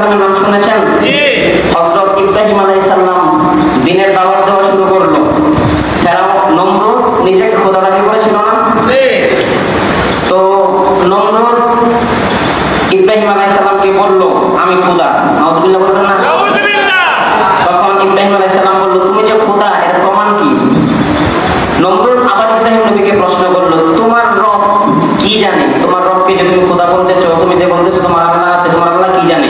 নাম শুনেছেন? জি। হযরত ইব্রাহিম আলাইহিস সালাম দ্বীনের দাওয়াত দেওয়া শুরু করলো। ফেরাউন নমরুদ নিজেকে খোদা দাবি করেছিল না? জি। তো নমরুদ ইব্রাহিম আলাইহিস সালামকে বলল আমি খোদা। নাউযুবিল্লাহ বলবেন না? নাউযুবিল্লাহ। তখন ইব্রাহিম আলাইহিস সালাম বলল তুমি যে খোদা এর প্রমাণ কি? নমরুদ আবার ইব্রাহিম নবীকে প্রশ্ন করলো তোমার রব কি জানে? তোমার রবকে যে তুমি খোদা বলতেছো, তুমি যে বলতেছো তোমার আল্লাহ আছে, তোমার আল্লাহ কি জানে?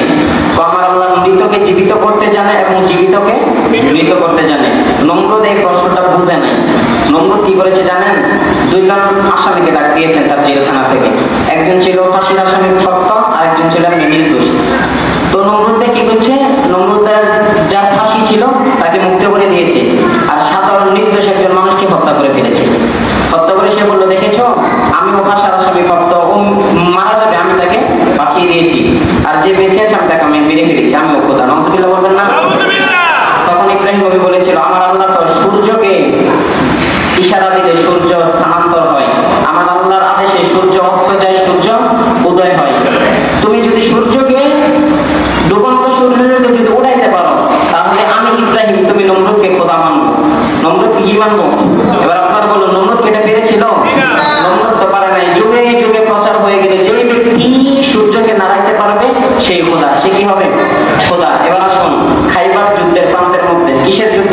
তো আমার আল্লাহ মৃতকে জীবিত করতে জানে এবং জীবিতকে মৃত করতে জানে। নমরুদ এই প্রশ্নটা বুঝে নাই। নমরুদ কি করেছে জানেন? দুইজন আসামিকে ডাক দিয়েছেন তার জেলখানা থেকে। একজন ছিল ফাঁসির আসামি সত্য, আর একজন ছিল নির্দোষ। তো নমরুদ কি করছে? নমরুদের যার ফাঁসি ছিল তাকে মুক্ত করে দিয়েছে, আর সাধারণ নির্দোষ একজন মানুষকে হত্যা করে ফেলেছে। হত্যা করে সে বললো দেখেছো আমি ও ফাঁসার আসামি ভক্ত, ও মারা যাবে আমি তাকে বাঁচিয়ে দিয়েছি, আর যে বেঁচে আছে আমি তাকে আমি মেরে ফেলেছি, আমি ও খোদা। নাউযুবিল্লাহ বলবেন না? তখন ইব্রাহিম নবী বলেছিল আমার আল্লাহ তো সূর্যকে ইশারা দিলে সূর্য স্থানান্তর হয়, আমার আল্লাহর আদেশে সূর্য অস্ত যায়, সূর্য উদয় হয়। তুমি যদি সূর্যকে ডুবন্ত সূর্যকে যদি উড়াইতে পারো তাহলে আমি ইব্রাহিম তুমি নমরুদকে খোদা মানবো। নমরুদ কি মানবো? এবার আপনার বলুন নমরুদ এটা পেরেছিল? নমরুদ তো পারে নাই। যুগে যুগে প্রচার হয়ে গেলে যে ব্যক্তি সূর্যকে নাড়াইতে পারবে সেই খোদা, সে কি হবে? খোদা। এবার আসুন খাইবার যুদ্ধের প্রান্তের মধ্যে, কিসের যুদ্ধ?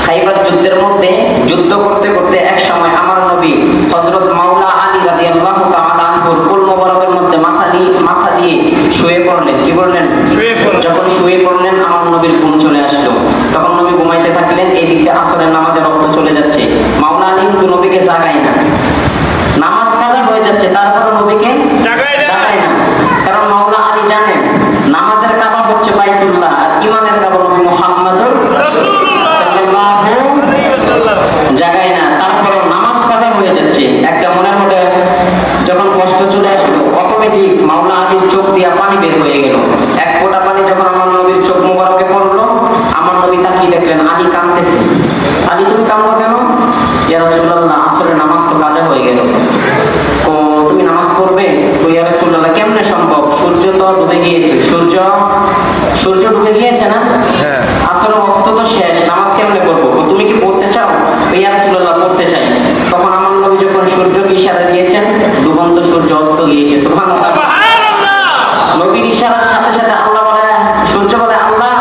খাইবার যুদ্ধের মধ্যে যুদ্ধ করতে করতে এক সময় আমার নবী হযরত মাওলা আলী রাদিয়াল্লাহু তাআলা আনহুর কুল মোবারকের মধ্যে মাথা দিয়ে শুয়ে পড়লেন। কি বললেন? যখন শুয়ে পড়লেন আমার নবীর ঘুম চলে আসলো। তখন নবী ঘুমাইতে থাকলেন, এই দিকে আসরের নামাজের রক্ত চলে যাচ্ছে। মাওলা আলী কিন্তু নবীকে জাগায় না, নামাজ কাজা হয়ে যাচ্ছে, তারপর নবীকে জাগায় না। কারণ মাওলা আলী জানেন নামাজের কাবা হচ্ছে বাইতুল্লাহ, আর ইমানের কাবা নবী মুহাম্মদুর রাসূলুল্লাহ সাল্লাল্লাহু আলাইহি ওয়াসাল্লাম। জাগায় না, তারপর নামাজ কাজা হয়ে যাচ্ছে। একটা মনের মধ্যে যখন কষ্ট চলে আসলো অটোমেটিক মাওলা আলীর চোখ দিয়ে পানি বের হয়ে গেল। এক ফোঁটা পানি যখন আমার নবীর চোখ মোবারকে পড়লো, আমার নবী তাকিয়ে দেখলেন আলী কাঁদতেছে। আলী তুমি কাঁদো কেন? ইয়া রাসূলুল্লাহ আসলে নামাজ তো কাজা হয়ে গেল। তো তুমি নামাজ পড়বে? তো ইয়া রাসূলুল্লাহ কেমনে সম্ভব? সূর্য তো ডুবে গিয়েছে। সূর্য ডুবে গিয়েছে না? হ্যাঁ। আসলে ওয়াক্ত তো শেষ, নামাজ কেমনে পড়বো? তুমি কি পড়তে চাও? ইয়া রাসূলুল্লাহ পড়তে চাই। তখন আমার নবী যখন সূর্যকে ইশারা দিয়েছেন ডুবন্ত সূর্য অস্ত গিয়েছে। সুবহানাল্লাহ। নবীর ইশারার সাথে সাথে আল্লাহ বলে, সূর্য বলে আল্লাহ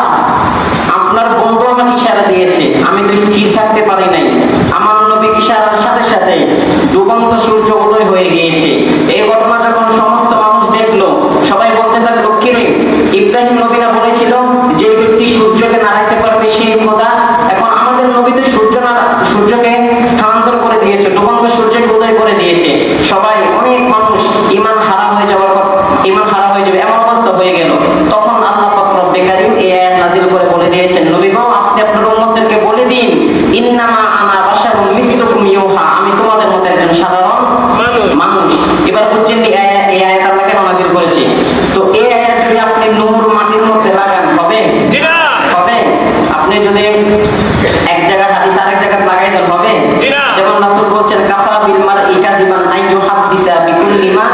আপনার বন্ধু আমাকে ইশারা দিয়েছে, আমি তো স্থির থাকতে পারি নাই। আমার নবীর ইশারার সাথে সাথে ডুবন্ত সূর্য উদয় হয়ে গিয়েছে। এই ঘটনা যখন সমস্ত মানুষ দেখলো সবাই বলতে থাকলো কিরে ইব্রাহিম নবীরা বলেছিল যে ব্যক্তি সূর্যকে নাড়াইতে পারবে সেই খোদা, এখন আমাদের নবী তো সূর্যকে স্থানান্তর করে দিয়েছে, ডুবন্ত সূর্যকে উদয় করে দিয়েছে। সবাই অনেক মানুষ ঈমান হারা হয়ে যাবে এমন অবস্থা হয়ে গেল। তখন আল্লাহ পাক রব্বে কারীম এই আয়াত নাযিল করে বলে দিয়েছেন নবী গো আপনি আপনার উম্মতদেরকে বলে দিন ইন্নামা আনা বাশারুম মিসলুকুম ইউহা, আমি তোমাদের মতো একজন সাধারণ মানুষ। এবার বুঝছেন এই আয়াত আল্লাহ কেন নাযিল করেছে? তো এই আয়াত যদি আপনি নূর মাটির মধ্যে লাগান হবে? জি না। হবে? আপনি যদি এক জায়গা হাদিস আরেক জায়গা লাগাই দেন হবে? জি না। যেমন রাসূল বলছেন কাফা বিল মারই কাযিবান আইয়ু হাদিসা বিকুল্লি মা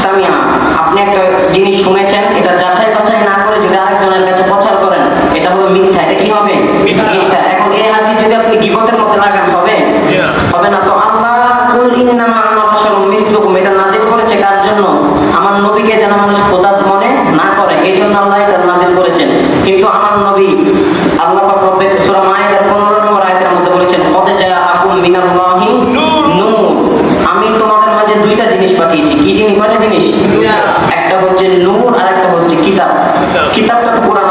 সামিআ। আপনি একটা জিনিস শুনেছেন, এটা যাচাই বাছাই না করে যদি আরেকজনের কাছে প্রচার করেন এটা হলো মিথ্যা। এটা কি হবে? মিথ্যা। এখন এই হাদিস যদি আপনি গীবতের মধ্যে লাগান হবে? জি না। হবে না। তো আল্লাহ কুল ইন্নামা আনা বাশারুম মিসলুকুম এটা নাযিল করেছে কার জন্য? আমার নবীকে যেন মানুষ খোদা মনে না করে, এই জন্য আল্লাহ এটা নাযিল করেছেন। কিন্তু আমার নবী আল্লাহ পাক রব্বে সূরা মাইদার 15 নম্বর আয়াতের মধ্যে বলেছেন কদ জাআকুম মিনাল্লাহি নূর, আমি তোমাদের মাঝে দুইটা জিনিস পাঠিয়েছি। কি জিনিস? কয়টা জিনিস? একটা হচ্ছে নূর আর একটা হচ্ছে কিতাব। কিতাবটা তো কোরআন